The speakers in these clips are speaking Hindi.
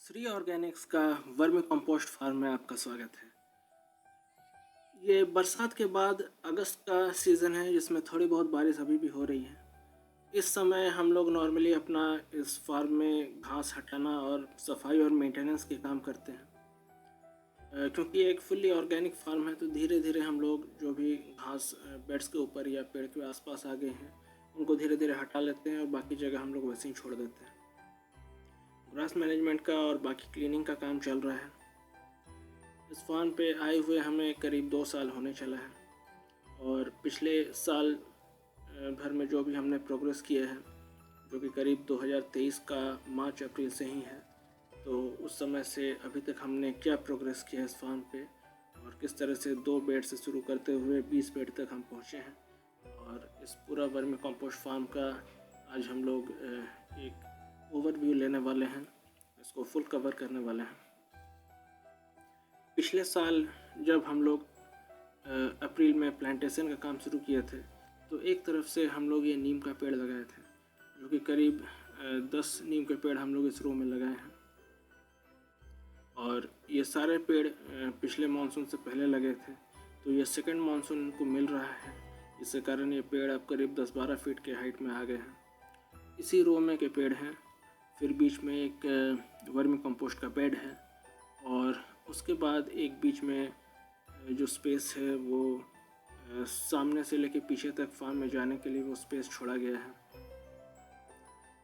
श्री ऑर्गेनिक्स का वर्मी कंपोस्ट फार्म में आपका स्वागत है। ये बरसात के बाद अगस्त का सीज़न है जिसमें थोड़ी बहुत बारिश अभी भी हो रही है। इस समय हम लोग नॉर्मली अपना इस फार्म में घास हटाना और सफाई और मेंटेनेंस के काम करते हैं। क्योंकि एक फुल्ली ऑर्गेनिक फार्म है तो धीरे धीरे हम लोग जो भी घास बेड्स के ऊपर या पेड़ के आसपास आ गए हैं उनको धीरे धीरे हटा लेते हैं और बाकी जगह हम लोग वैसे ही छोड़ देते हैं। ग्रास मैनेजमेंट का और बाकी क्लीनिंग का काम चल रहा है। इस फार्म पे आए हुए हमें करीब 2 साल होने चला है और पिछले साल भर में जो भी हमने प्रोग्रेस किया है, जो कि करीब 2023 का मार्च अप्रैल से ही है, तो उस समय से अभी तक हमने क्या प्रोग्रेस किया है इस फार्म पे और किस तरह से 2 बेड से शुरू करते हुए 20 बेड तक हम पहुँचे हैं। और इस पूरा वर्मी कंपोस्ट फार्म का आज हम लोग एक ओवरव्यू लेने वाले हैं, इसको फुल कवर करने वाले हैं। पिछले साल जब हम लोग अप्रैल में प्लांटेशन का काम शुरू किए थे तो एक तरफ से हम लोग ये नीम का पेड़ लगाए थे, जो कि करीब 10 नीम के पेड़ हम लोग इस रो में लगाए हैं। और ये सारे पेड़ पिछले मानसून से पहले लगे थे, तो ये सेकंड मानसून इनको मिल रहा है, जिसके कारण ये पेड़ अब करीब 10-12 फीट के हाइट में आ गए हैं। इसी रो में के पेड़ हैं। फिर बीच में एक वर्मी कंपोस्ट का बेड है और उसके बाद एक बीच में जो स्पेस है वो सामने से लेके पीछे तक फार्म में जाने के लिए वो स्पेस छोड़ा गया है।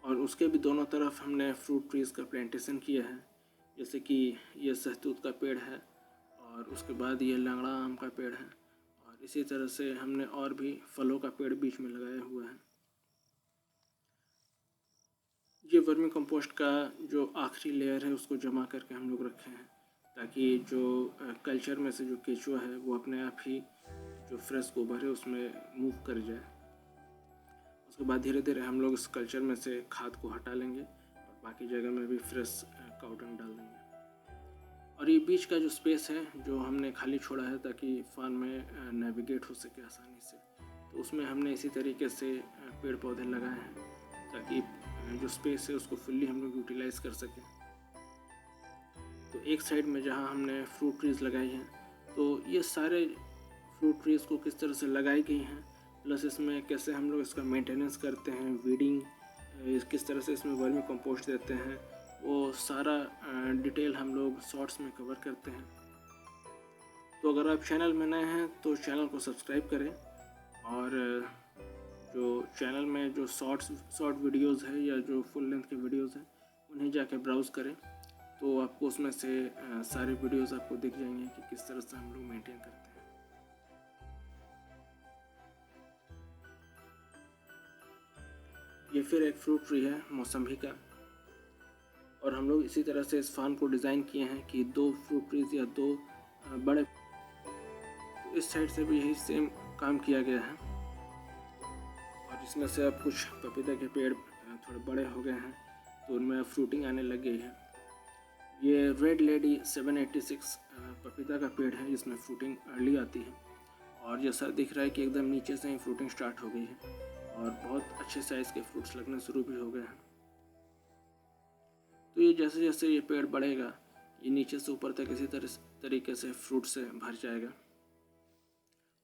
और उसके भी दोनों तरफ हमने फ्रूट ट्रीज़ का प्लांटेशन किया है, जैसे कि ये सहतूत का पेड़ है और उसके बाद ये लंगड़ा आम का पेड़ है और इसी तरह से हमने और भी फलों का पेड़ बीच में लगाया हुआ है। ये वर्मी कंपोस्ट का जो आखिरी लेयर है उसको जमा करके हम लोग रखे हैं, ताकि जो कल्चर में से जो केचुआ है वो अपने आप ही जो फ्रेश गोबर है उसमें मूव कर जाए। उसके बाद धीरे धीरे हम लोग इस कल्चर में से खाद को हटा लेंगे और बाकी जगह में भी फ्रेश काउडंग डाल देंगे। और ये बीच का जो स्पेस है जो हमने खाली छोड़ा है ताकि फार्म में नेविगेट हो सके आसानी से, तो उसमें हमने इसी तरीके से पेड़ पौधे लगाए हैं ताकि जो स्पेस है उसको फुल्ली हम लोग यूटिलाइज़ कर सकें। तो एक साइड में जहाँ हमने फ्रूट ट्रीज़ लगाई हैं, तो ये सारे फ्रूट ट्रीज़ को किस तरह से लगाई गई हैं, प्लस इसमें कैसे हम लोग इसका मेंटेनेंस करते हैं, वीडिंग किस तरह से इसमें वर्मी कंपोस्ट देते हैं, वो सारा डिटेल हम लोग शॉर्ट्स में कवर करते हैं। तो अगर आप चैनल में नए हैं तो चैनल को सब्सक्राइब करें और जो चैनल में जो शॉर्ट वीडियोस है या जो फुल लेंथ के वीडियोस हैं उन्हें जाके ब्राउज़ करें, तो आपको उसमें से सारे वीडियोस आपको दिख जाएंगे कि किस तरह से हम लोग मेंटेन करते हैं। ये फिर एक फ्रूट ट्री है मौसम्बी का और हम लोग इसी तरह से इस फार्म को डिज़ाइन किए हैं कि 2 फ्रूट ट्रीज या 2 बड़े, तो इस साइड से भी यही सेम काम किया गया है। और इसमें से अब कुछ पपीता के पेड़ थोड़े बड़े हो गए हैं तो उनमें फ्रूटिंग आने लग गई है। ये रेड लेडी 786 पपीता का पेड़ है जिसमें फ्रूटिंग अर्ली आती है और जैसा दिख रहा है कि एकदम नीचे से ही फ्रूटिंग स्टार्ट हो गई है और बहुत अच्छे साइज़ के फ्रूट्स लगने शुरू भी हो गए हैं। तो ये जैसे जैसे ये पेड़ बढ़ेगा ये नीचे से ऊपर तक इसी तरीके से फ्रूट से भर जाएगा।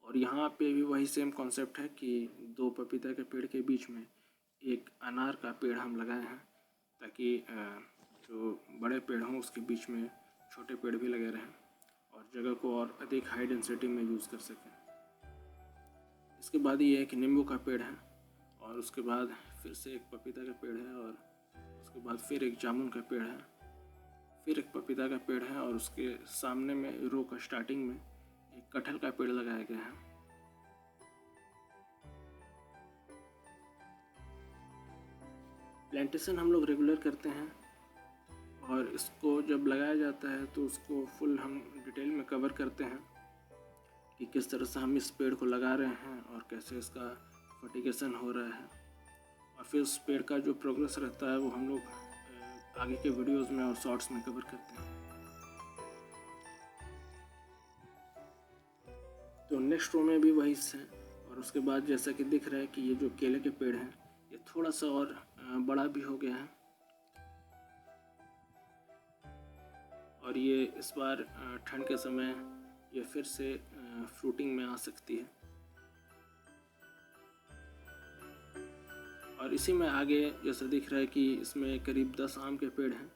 और यहाँ पे भी वही सेम कॉन्सेप्ट है कि 2 पपीता के पेड़ के बीच में एक अनार का पेड़ हम लगाए हैं ताकि जो बड़े पेड़ हों उसके बीच में छोटे पेड़ भी लगे रहें और जगह को और अधिक हाई डेंसिटी में यूज़ कर सकें। इसके बाद ये एक नींबू का पेड़ है और उसके बाद फिर से एक पपीता का पेड़ है और उसके बाद फिर एक जामुन का पेड़ है, फिर एक पपीता का पेड़ है और उसके सामने में रो का स्टार्टिंग में एक कटहल का पेड़ लगाया गया है। प्लांटेशन हम लोग रेगुलर करते हैं और इसको जब लगाया जाता है तो उसको फुल हम डिटेल में कवर करते हैं कि किस तरह से हम इस पेड़ को लगा रहे हैं और कैसे इसका फर्टिगेशन हो रहा है। और फिर उस पेड़ का जो प्रोग्रेस रहता है वो हम लोग आगे के वीडियोस में और शॉर्ट्स में कवर करते हैं। तो नेक्स्ट रो में भी वही है और उसके बाद जैसा कि दिख रहा है कि ये जो केले के पेड़ हैं ये थोड़ा सा और बड़ा भी हो गया है और ये इस बार ठंड के समय ये फिर से फ्रूटिंग में आ सकती है। और इसी में आगे जैसा दिख रहा है कि इसमें करीब 10 आम के पेड़ हैं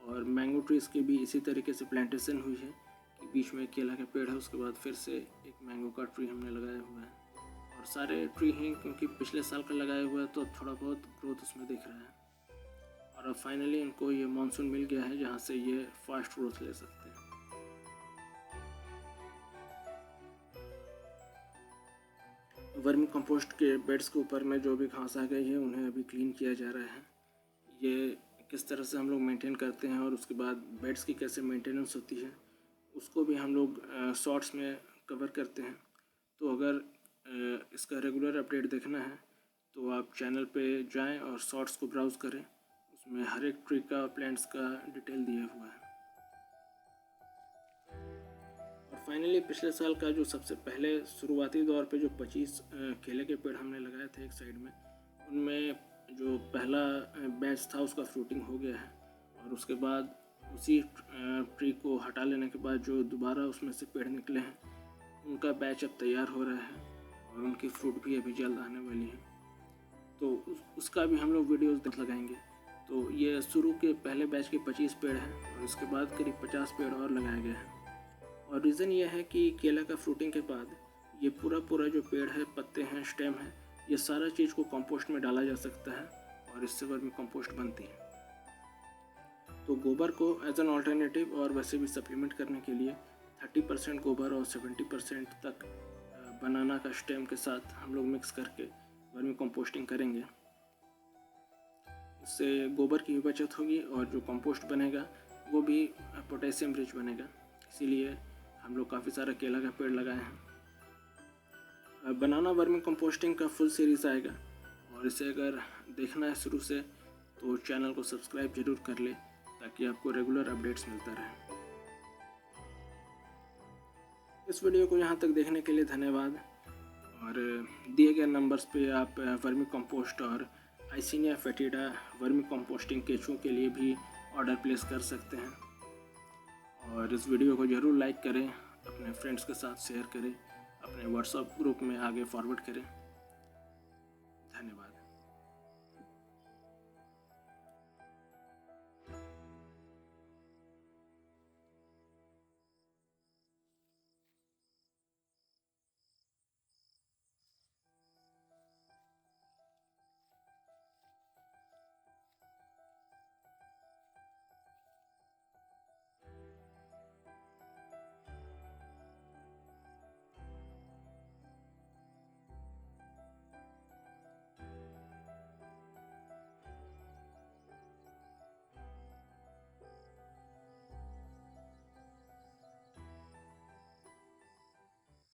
और मैंगो ट्रीज़ की भी इसी तरीके से प्लांटेशन हुई है कि बीच में केला का पेड़ है, उसके बाद फिर से एक मैंगो का ट्री हमने लगाया हुआ है। और सारे ट्री हैं क्योंकि पिछले साल का लगाया हुआ है तो थोड़ा बहुत ग्रोथ उसमें दिख रहा है। और अब फाइनली इनको ये मानसून मिल गया है जहाँ से ये फास्ट ग्रोथ ले सकते हैं। वर्मी कंपोस्ट के बेड्स के ऊपर में जो भी घास आ गई है उन्हें अभी क्लीन किया जा रहा है। ये किस तरह से हम लोग मेंटेन करते हैं और उसके बाद बेड्स की कैसे मेंटेनेंस होती है उसको भी हम लोग शॉर्ट्स में कवर करते हैं। तो अगर इसका रेगुलर अपडेट देखना है तो आप चैनल पे जाएं और शॉर्ट्स को ब्राउज़ करें, उसमें हर एक ट्री का प्लांट्स का डिटेल दिया हुआ है। और फाइनली पिछले साल का जो सबसे पहले शुरुआती दौर पे जो 25 केले के पेड़ हमने लगाए थे एक साइड में, उनमें जो पहला बैच था उसका फ्रूटिंग हो गया है। और उसके बाद उसी ट्री को हटा लेने के बाद जो दोबारा उसमें से पेड़ निकले हैं उनका बैच अब तैयार हो रहा है और उनकी फ्रूट भी अभी जल्द आने वाली है। तो उसका भी हम लोग वीडियोस लगाएंगे। तो ये शुरू के पहले बैच के 25 पेड़ हैं और उसके बाद करीब 50 पेड़ और लगाए गए हैं। और रीज़न ये है कि केला का फ्रूटिंग के बाद ये पूरा जो पेड़ है, पत्ते हैं, स्टेम है, ये सारा चीज़ को कंपोस्ट में डाला जा सकता है और इससे वर्मी कंपोस्ट बनती है। तो गोबर को एज एन ऑल्टरनेटिव और वैसे भी सप्लीमेंट करने के लिए 30% गोबर और 70% तक बनाना का स्टेम के साथ हम लोग मिक्स करके वर्मी कंपोस्टिंग करेंगे। इससे गोबर की भी बचत होगी और जो कंपोस्ट बनेगा वो भी पोटेशियम रिच बनेगा। इसीलिए हम लोग काफ़ी सारा केला का पेड़ लगाए हैं। बनाना वर्मी कंपोस्टिंग का फुल सीरीज़ आएगा और इसे अगर देखना है शुरू से तो चैनल को सब्सक्राइब जरूर कर ले ताकि आपको रेगुलर अपडेट्स मिलता रहे। इस वीडियो को यहाँ तक देखने के लिए धन्यवाद। और दिए गए नंबर्स पे आप वर्मी कंपोस्ट और आइसिनिया फेटिडा वर्मी कंपोस्टिंग केचुओं के लिए भी ऑर्डर प्लेस कर सकते हैं। और इस वीडियो को ज़रूर लाइक करें, अपने फ्रेंड्स के साथ शेयर करें, अपने व्हाट्सएप ग्रुप में आगे फॉरवर्ड करें। धन्यवाद।